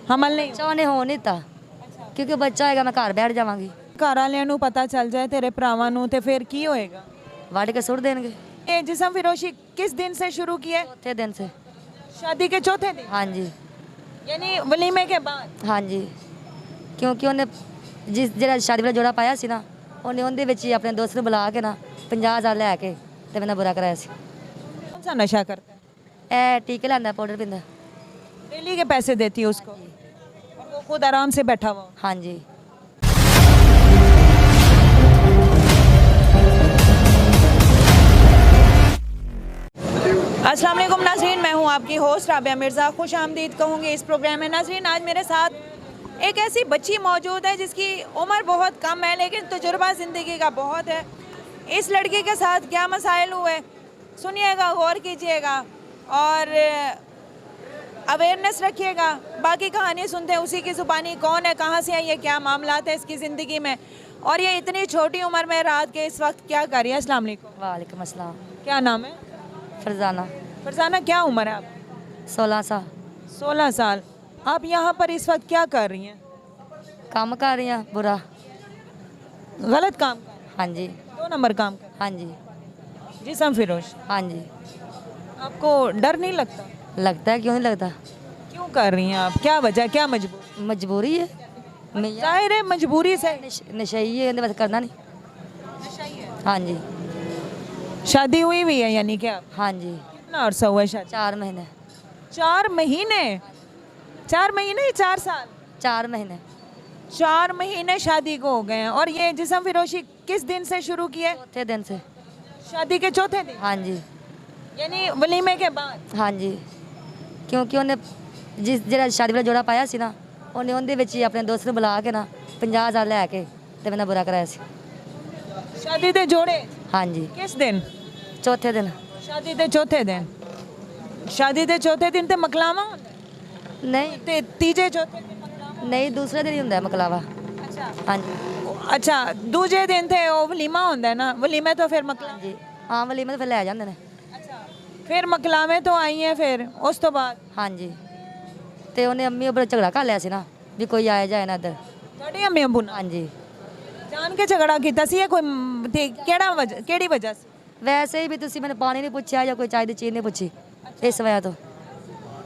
हमल नहीं ਚਾਹਨੇ ਹੋ ਨਹੀਂ ਤਾਂ ਕਿਉਂਕਿ ਬੱਚਾ ਹੈਗਾ ਮੈਂ ਘਰ ਬੈਠ ਜਾਵਾਂਗੀ ਘਰ ਵਾਲਿਆਂ ਨੂੰ ਪਤਾ ਚੱਲ ਜਾਏ ਤੇਰੇ ਭਰਾਵਾਂ ਨੂੰ ਤੇ ਫਿਰ ਕੀ ਹੋਏਗਾ? ਵੱਢ ਕੇ ਸੁੱਟ ਦੇਣਗੇ ये जिस्म फिरोशी किस दिन से शुरू की है? ਚੌਥੇ ਦਿਨ ਸੇ शादी के चौथे दिन ਹਾਂਜੀ यानी वलीमे के बाद। ਹਾਂਜੀ ਕਿਉਂਕਿ ਉਹਨੇ ਜਿਹੜਾ ਸ਼ਾਦੀ ਵਾਲਾ ਜੋੜਾ ਪਾਇਆ ਸੀ ਨਾ ਉਹਨੇ ਉਹਦੇ ਵਿੱਚ ਹੀ ਆਪਣੇ ਦੋਸਤ ਨੂੰ ਬੁਲਾ ਕੇ ਨਾ 50,000 ਲੈ ਕੇ ਤੇ ਮੈਨਾਂ ਬੁਰਾ ਕਰਾਇਆ ਸੀ कौन सा नशा करता है? ਇਹ ਟੀਕੇ ਲੈਂਦਾ ਪਾਊਡਰ ਪੀਂਦਾ डेली के पैसे देती है उसको और वो खुद आराम से बैठा हुआ हो। ਹਾਂਜੀ अस्सलाम वालेकुम नाज़रीन, मैं हूं आपकी होस्ट राबिया मिर्ज़ा। खुश आमदीद कहूँगी इस प्रोग्राम में। नाज़रीन, आज मेरे साथ एक ऐसी बच्ची मौजूद है जिसकी उम्र बहुत कम है लेकिन तजुर्बा ज़िंदगी का बहुत है। इस लड़की के साथ क्या मसाइल हुए सुनिएगा, गौर कीजिएगा और अवेयरनेस रखिएगा। बाकी कहानी सुनते हैं उसी की ज़ुबानी, कौन है, कहाँ से आई है, क्या मामलात है इसकी ज़िंदगी में और ये इतनी छोटी उम्र में रात के इस वक्त क्या कर रही है। अस्सलाम वालेकुम। वालेकुम अस्सलाम क्या नाम है? फरजाना फरजाना, क्या उम्र है आपकी? 16 साल 16 साल। आप यहाँ पर इस वक्त क्या कर रही हैं? ਕੰਮ ਕਰ ਰਹੀ ਹਾਂ ਬੁਰਾ गलत काम कर रही ਹਾਂਜੀ हैं? 2 नंबर काम कर ਹਾਂਜੀ रही हैं। जिस्म फिरोश, ਹਾਂਜੀ आपको डर नहीं लगता? लगता है क्यों नहीं लगता क्यों कर रही हैं आप? क्या वजह, क्या मजबूरी? मजबूरी है मैं जाहिर है मजबूरी से। नशई है बस करना नहीं हाँ जी शादी हुई हुई है यानी क्या? हाँ जी कितना अरसा हुआ है शादी? 4 महीने 4 महीने? 4 महीने या 4 साल? 4 महीने 4 महीने शादी को हो गए हैं। और ये जिस्म फिरोशी किस दिन से शुरू की है? चौथे दिन से शादी के चौथे दिन हाँ जी यानी वलीमे के बाद। हाँ जी क्योंकि ਉਹਨੇ ਜਿਹੜਾ ਸ਼ਾਦੀ ਵਾਲਾ ਜੋੜਾ ਪਾਇਆ ਸੀ ਨਾ ਉਹਨੇ ਉਹਦੇ ਵਿੱਚ ਹੀ ਆਪਣੇ ਦੋਸਤ ਨੂੰ ਬੁਲਾ ਕੇ ਨਾ 50,000 ਲੈ ਕੇ ਤੇ ਮੈਨਾਂ ਬੁਰਾ ਕਰਾਇਆ ਸੀ शादी दे जोड़े हाँ जी किस दिन? चौथे दिन शादी दे चौथे दिन। शादी दे चौथे दिन ते मकलावा होंदा है? नहीं ते तीजे चौथे दिन मकलावा? नहीं दूसरे दिन ही ਹੁੰਦਾ ਮਕਲਾਵਾ अच्छा हाँ जी अच्छा, दूजे दिन थे वो वलीमा होंदा है ना? वलीमे तो फिर मकला। हाँ जी हाँ वलीमे तो ਫਿਰ ਲੈ ਜਾਂਦੇ ਨੇ अच्छा, फिर मकलावे तो आई हैं फिर उस तो बाद? हाँ जी ਤੇ ਉਹਨੇ ਅੰਮੀ ਉੱਪਰ ਝਗੜਾ ਕਰ ਲਿਆ ਸੀ ਨਾ ਵੀ ਕੋਈ ਆਏ ਜਾਏ ਨਾ ਇੱਧਰ ਤੁਹਾਡੀ ਅੰਮੀ ਅੰਬੂ ਨਾਲ हाँ जी ਜਾਣ ਕੇ ਝਗੜਾ ਕੀਤਾ ਸੀ ਜਾਂ ਕੋਈ ਕਿਹੜਾ ਵਜ੍ਹਾ, ਕਿਹੜੀ ਵਜ੍ਹਾ ਸੀ? ਵੈਸੇ ਹੀ ਵੀ ਤੁਸੀਂ ਮੈਨੂੰ ਪਾਣੀ ਨਹੀਂ ਪੁੱਛਿਆ ਜਾਂ ਕੋਈ ਚਾਹ ਦੀ ਚੀਜ਼ ਨਹੀਂ ਪੁੱਛੀ ਇਸ ਵਜ੍ਹਾ ਤੋਂ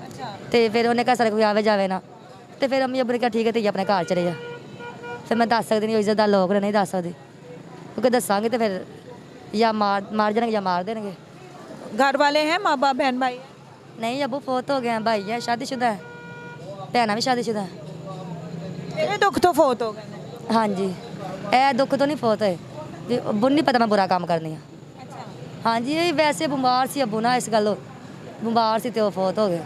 ਅੱਛਾ, ਤੇ ਫਿਰ ਉਹਨੇ ਕਿਹਾ ਸਾਡੇ ਕੋਈ ਆਵੇ ਜਾਵੇ ਨਾ ਤੇ ਫਿਰ ਅੰਮੀ ਅੱਬੂ ਨੇ ਕਿਹਾ ਠੀਕ ਹੈ ਤੇ ਆਪਣੇ ਘਰ ਚਲੇ ਜਾ ਫਿਰ ਮੈਂ ਦੱਸ ਸਕਦੀ ਨਹੀਂ ਉਹ ਇੱਜ਼ਤਦਾਰ ਲੋਕ ਨੇ ਨਹੀਂ ਦੱਸ ਸਕਦੀ ਕਿਉਂਕਿ ਦੱਸਾਂਗੇ ਤੇ ਫਿਰ ਜਾਂ ਮਾਰ ਜਾਣਗੇ ਜਾਂ ਮਾਰ ਦੇਣਗੇ घर वाले हैं, माँ बाप, बहन भाई हैं? नहीं अबू फोत हो गए हैं भाई है शादीशुदा है भैन भी शादीशुदा है तेरे दुख तो फोत हो गए। हाँ जी ए दुख तो नहीं फोत है अबू नहीं पता मैं बुरा काम करनी है अच्छा, हाँ जी ये वैसे बीमार सी अबू ना इस गल बीमार सी तो फोत हो गए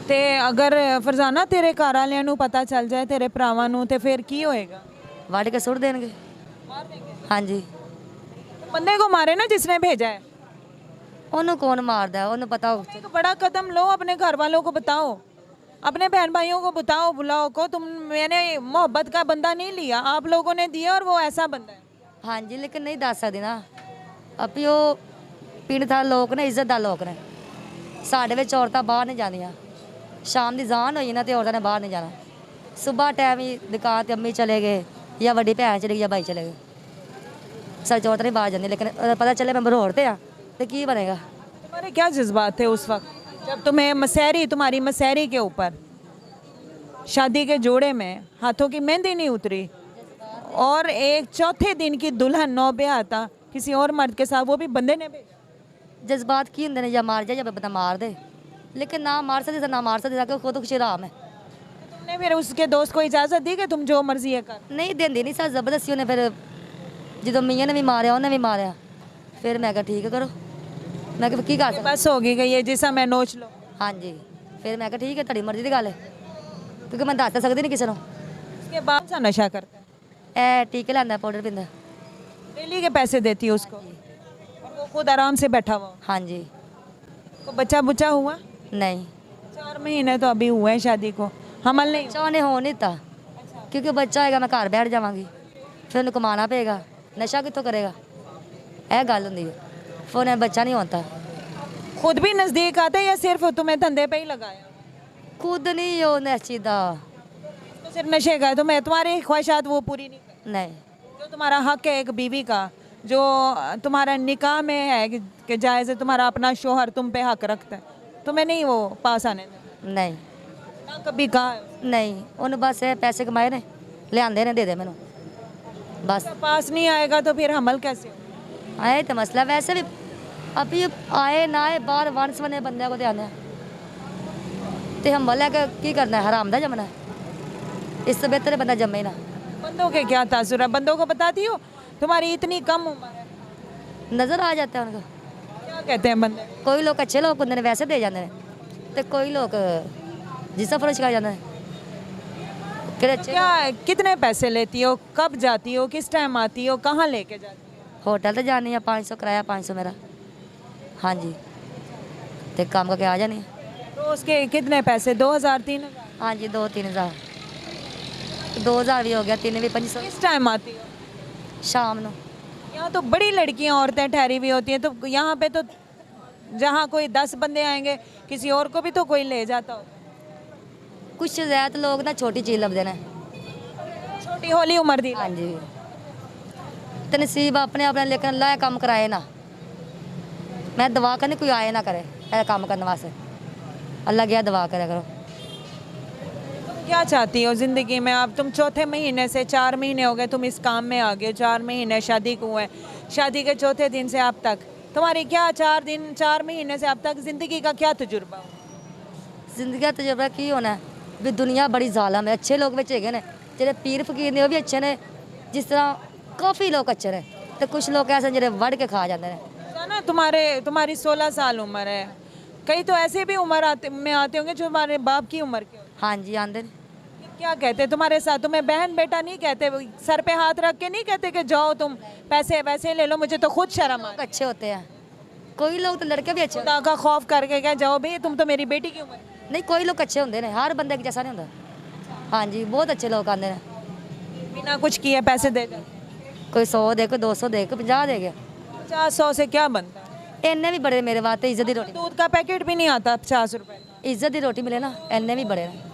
ਤੇ ਅਗਰ ਫਰਜ਼ਾਨਾ ਤੇਰੇ ਘਰ ਵਾਲਿਆਂ ਨੂੰ ਪਤਾ ਚੱਲ ਜਾਏ ਤੇਰੇ ਭਰਾਵਾਂ ਨੂੰ ਤੇ ਫਿਰ ਕੀ ਹੋਏਗਾ? ਵੱਢ ਕੇ ਸੁੱਟ ਦੇਣਗੇ ਮਾਰ ਦੇंगे। हाँ जी बंदे को मारे ना जिसने भेजा है। ਉਹਨੂੰ कौन मारदा है ਉਹਨੂੰ पता एक बड़ा कदम लो, अपने घर वालों को बताओ, अपने बहन भाइयों को बताओ, बुलाओ को तुम मैंने मोहब्बत का बंदा नहीं लिया, आप लोगों ने दिया और वो ऐसा बंदा है। हाँ जी लेकिन नहीं दस सकदी ना अभी ਉਹ ਪਿੰਡ ਦਾ ਲੋਕ ਨੇ ਇੱਜ਼ਤਦਾਰ ਲੋਕ ਨੇ ਸਾਡੇ ਵਿੱਚ ਔਰਤਾਂ ਬਾਹਰ ਨਹੀਂ ਜਾਂਦੀਆਂ ਸ਼ਾਮ ਦੀ ਜ਼ਾਨ ਹੋਈ ਨਾ ਤੇ ਔਰਤਾਂ ਨੇ ਬਾਹਰ ਨਹੀਂ ਜਾਣਾ ਸਵੇਰ ਟਾਈਮ ਹੀ ਦੁਕਾਨ ਤੇ ਅੰਮੀ ਚਲੇ ਗਏ ਜਾਂ ਵੱਡੀ ਭੈਣ ਚਲੇ ਗਈ ਜਾਂ ਭਾਈ ਚਲੇ ਗਏ ਸਾਡੇ ਔਰਤਾਂ ਨਹੀਂ ਬਾਹਰ ਜਾਂਦੀ ਲੇਕਿਨ ਪਤਾ ਚੱਲੇ ਮੈਂ ਬਰੋੜ ਤੇ ਆ तो की बनेगा? तुम्हारे क्या जज्बात थे उस वक्त जब तुम्हें मसहरी, तुम्हारी मसहरी के ऊपर शादी के जोड़े में हाथों की मेहंदी नहीं उतरी और एक चौथे दिन की दुल्हन नौ ब्याह था किसी और मर्द के साथ, वो भी बंदे ने भेजा? जज्बात की होंगे या मार जाए या बंदा मार दे लेकिन ना मार सकते ना मार सकते ताकि खुद खुश आराम है तुमने फिर उसके दोस्त को इजाज़त दी कि तुम जो मर्जी है कर? नहीं देंदी नहीं सर जबरदस्ती उन्हें फिर जो मियाँ ने भी मारिया उन्हें भी मारिया फिर मैं कहा ठीक है करो मैं कहा की कर सकती बस होगी गई ये जिसा मैं नोच लो। हाँ जी फिर मैं कहा ठीक है तेरी मर्जी की गल है क्योंकि मैं दस सकती नहीं किसी को उसके बाद सा नशा करता है, ए टीके लाना पाउडर पींदा डेली के पैसे देती है उसको और वो खुद आराम से बैठा हुआ। हाँ जी को बच्चा बुच्चा हुआ? नहीं 4 महीने तो अभी हुए हैं शादी को, हमल नहीं। चाहने हो नहीं था क्योंकि बच्चा आएगा मैं घर बैठ जावांगी फिर उन्हें कमाना पेगा नशा कितों करेगा ਇਹ ਗੱਲ ਹੁੰਦੀ ਹੈ फोन है बच्चा नहीं होता खुद भी नज़दीक आता है या सिर्फ तुम्हें धंधे पे ही लगाया? खुद नहीं हो नशीदा तो सिर्फ नशे का है, तो मैं तुम्हारी ख्वाहिशात वो पूरी नहीं करती। नहीं। जो तुम्हारा हक है एक बीवी का, जो तुम्हारा निकाह में है कि जायज़ है, तुम्हारा अपना शोहर तुम पे हक रखता है, तुम्हें नहीं वो पास आने देता? नहीं ना कभी कहा है? नहीं, ਉਹਨੂੰ ਬਸ ਇਹ ਪੈਸੇ ਕਮਾਏ ਨੇ ਲਿਆਂਦੇ ਨੇ ਦੇ ਦੇ ਮੈਨੂੰ बस। पास नहीं आएगा तो फिर हमल कैसे हो? आए तो मसला वैसे भी अभी आए ना आए बाहर वंश बने बंदे को ध्यान है तो हम बोले की करना है, हराम दा जमना है, इससे बेहतर है बंदा जमे ही ना। बंदों के क्या तासुर है? बंदों को बताती हो तुम्हारी इतनी कम उम्र है, नज़र आ जाता है उनको। क्या कहते हैं बंदे? कोई लोग अच्छे लोग होंगे ने वैसे दे जाते हैं तो कोई लोग जिसका फरोश कर जाते हैं कि अच्छे क्या कितने पैसे लेती हो, कब जाती हो, किस टाइम आती हो, कहाँ लेके जाती हो? होटल तो जानी है 500 किराया 500 मेरा। हाँ जी, तो काम करके आ जानी है। रोज के कितने पैसे? 2000 3000? हाँ जी 2-3 हज़ार, 2000 भी हो गया, 3 भी 500 किस टाइम आती हो? शाम ਨੂੰ। यहाँ तो बड़ी लड़कियां औरतें ठहरी हुई होती हैं, तो यहाँ पे तो जहाँ कोई 10 बंदे आएंगे किसी और को भी तो कोई ले जाता हो। कुछ ज़्यादा लोग ना छोटी चीज़ लभदे ने। छोटी होली उम्र दी। हाँ जी, तो नसीब अपने अपने, लेकिन अल्लाह काम कराए ना। मैं दुआ करनी कोई आए ना करे ऐसा काम करने वास्ते, अल्लाह क्या दुआ करे करो। तुम क्या चाहती हो ज़िंदगी में? अब तुम चौथे महीने से 4 महीने हो गए तुम इस काम में आ गए, 4 महीने शादी को हुए, शादी के चौथे दिन से अब तक तुम्हारी क्या 4 महीने से अब तक ज़िंदगी का क्या तजुर्बा हो? जिंदगी का तजुर्बा की होना है भी दुनिया बड़ी जालम है। अच्छे लोग बच्चे ने जेडे पीर फकीर ने वो भी अच्छे ने, जिस तरह काफ़ी लोग अच्छे ने, तो कुछ लोग ऐसे जेडे वड़ के खा जाते हैं। ना तुम्हारी 16 साल उम्र है, कई तो ऐसे भी उम्र में आते होंगे जो हमारे बाप की उम्र के होते हाँ जी आंदे ने। हैं। क्या कहते हैं तुम्हारे साथ? तुम्हें बहन बेटा नहीं कहते, सर पे हाथ रख के नहीं कहते कि जाओ तुम पैसे वैसे ले लो, मुझे तो खुद शर्म आ लोग अच्छे होते हैं, कोई लोग तो लड़के भी अच्छे होते खुदा का खौफ करके क्या जाओ भाई, तुम तो मेरी बेटी की उम्र है। हैं। नहीं कोई लोग अच्छे होंगे ने, हर बंदे के जैसा नहीं होता। हाँ जी बहुत अच्छे लोग आते हैं, बिना कुछ किए पैसे दे दो। कोई 100 दे, कोई 200 दे, कोई 50 दे गया। 50-100 से क्या बनता है? इन्ने भी बड़े मेरे वास्ते, इज्जत की रोटी, दूध का पैकेट भी नहीं आता 50 रुपए का। इज्जत की रोटी मिले ना, इन्ने भी बड़े ने।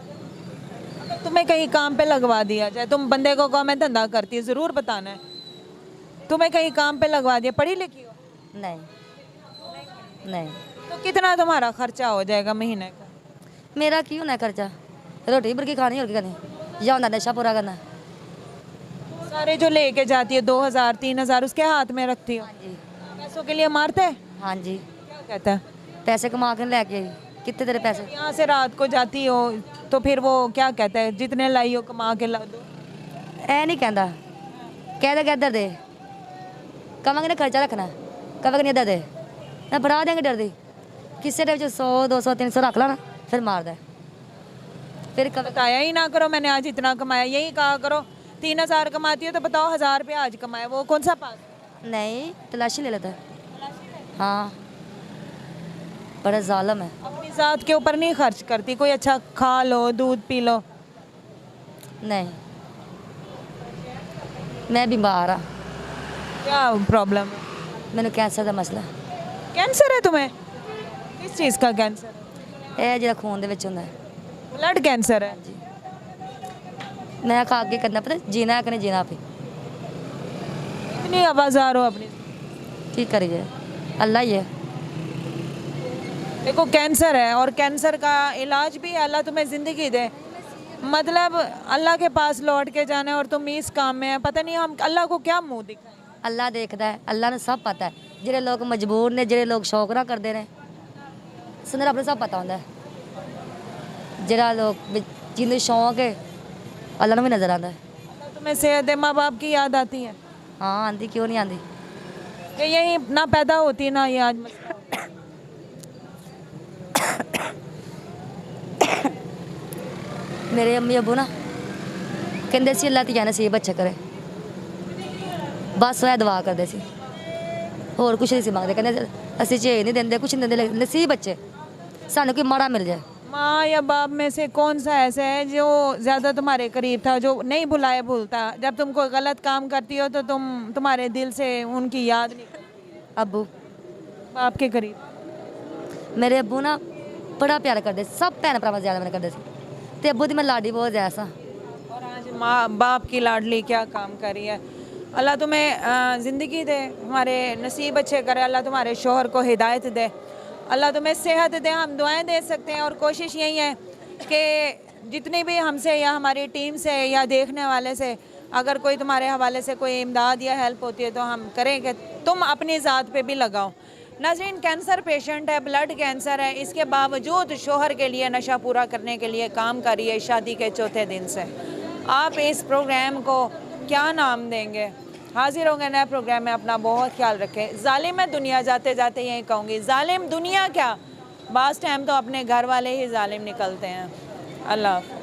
तुम्हें कहीं काम पे लगवा दिया जाए, तुम बंदे को कहो मैं धंधा करती है, ज़रूर बताना है। तुम्हें कहीं काम पे लगवा दिया, पढ़ी लिखी हो नहीं नहीं, तो कितना तुम्हारा खर्चा हो जाएगा महीने का? मेरा क्यों ना खर्चा, रोटी भर के खानी और क्या करनी, या होता नशा पूरा करना। सारे जो लेके जाती है 2000 3000 उसके हाथ में रखती हो, हाँ जी पैसों के लिए मारते हैं? हाँ जी, क्या कहता है? पैसे कमा के लेके आई, कितने तेरे पैसे। यहाँ से रात को जाती हो तो फिर वो क्या कहता है, जितने लाई हो कमा के ला दो? ऐ नहीं कहता, कहते कि इधर दे, कमांगे ने खर्चा रखना, कहेगा नहीं इधर दे, मैं बढ़ा देंगे डरदी, किसी ने 100 200 300 रख ला ना, फिर मार दे। फिर कब बताया ही ना करो मैंने आज इतना कमाया, यही कहा करो 3000 कमाती हो तो बताओ 1000 रुपया आज कमाया, वो कौन सा पास? नहीं तलाशी ले लेता है। हाँ बड़ा जालम है। अपनी ज़ात के ऊपर नहीं खर्च करती, कोई अच्छा खा लो दूध पी लो? नहीं मैं बीमार हाँ, क्या प्रॉब्लम है? मैंने कैंसर का मसला। कैंसर है तुम्हें? किस चीज़ का कैंसर है? ਇਹ ਜਿਹੜਾ खून ਦੇ ਵਿੱਚ ਹੁੰਦਾ ਹੈ। ब्लड कैंसर है? मैं आखा आगे करना पता जीना है कि नहीं जीना, पे इतनी आवाज़ार हो अपनी। की करिए, अल्लाह ही है। देखो कैंसर है और कैंसर का इलाज भी है, अल्लाह तुम्हें ज़िंदगी दे, मतलब अल्लाह के पास लौट के जाना है और तुम इस काम में है, पता नहीं हम अल्लाह को क्या मुंह दिखाएं। अल्लाह देखता है, अल्लाह ने सब पता है, ਜਿਹੜੇ लोग मजबूर ने, ਜਿਹੜੇ लोग शौक ना करते हैं, सुन रब ने सब पता होता है। ਜਿਹੜਾ लोग जिन्हें शौक है अल्लाह ने भी नजर आता है। अल्लाह तुम्हें सेहत दे, माँ बाप की याद आती है हाँ आंधी क्यों नहीं आंधी। कि यही ना पैदा होती ना ये आज मसला होता। मेरे अम्मी अबू ना कहते सी अल्लाह तीजा नसीब अच्छा करे, बस वह दुआ करते सी, होर कुछ नहीं सी मंगते, कहते असं झेज नहीं देंगे, कुछ नहीं देंगे, नसीब अच्छे सानू कोई माड़ा मिल जाए। माँ या बाप में से कौन सा ऐसा है जो ज़्यादा तुम्हारे करीब था, जो नहीं भुलाए भूलता? जब तुम कोई गलत काम करती हो तो तुम्हारे दिल से उनकी याद नहीं करती? अबू बाप के करीब? मेरे अबू ना बड़ा प्यार करते, सब भैन भरावां ज़्यादा मैंने करते थे। ते अब्बू दी मैं लाडी बहुत ज़्यादा सा। और आज माँ बाप की लाडली क्या काम कर रही है। अल्लाह तुम्हें ज़िंदगी दे, हमारे नसीब अच्छे करे, अल्लाह तुम्हारे शोहर को हिदायत दे, अल्लाह तुम्हें सेहत दे। हम दुआएं दे सकते हैं और कोशिश यही है कि जितनी भी हमसे या हमारी टीम से या देखने वाले से अगर कोई तुम्हारे हवाले से कोई इमदाद या हेल्प होती है तो हम करें कि तुम अपनी ज़ात पे भी लगाओ। नाज़रीन, कैंसर पेशेंट है, ब्लड कैंसर है, इसके बावजूद शोहर के लिए नशा पूरा करने के लिए काम कर रही है शादी के चौथे दिन से। आप इस प्रोग्राम को क्या नाम देंगे? हाजिर होंगे नए प्रोग्राम में। अपना बहुत ख्याल रखें। जालिम है दुनिया, जाते जाते यही कहूँगी, जालिम दुनिया क्या, बास टाइम तो अपने घर वाले ही जालिम निकलते हैं। अल्लाह हाफ़िज़।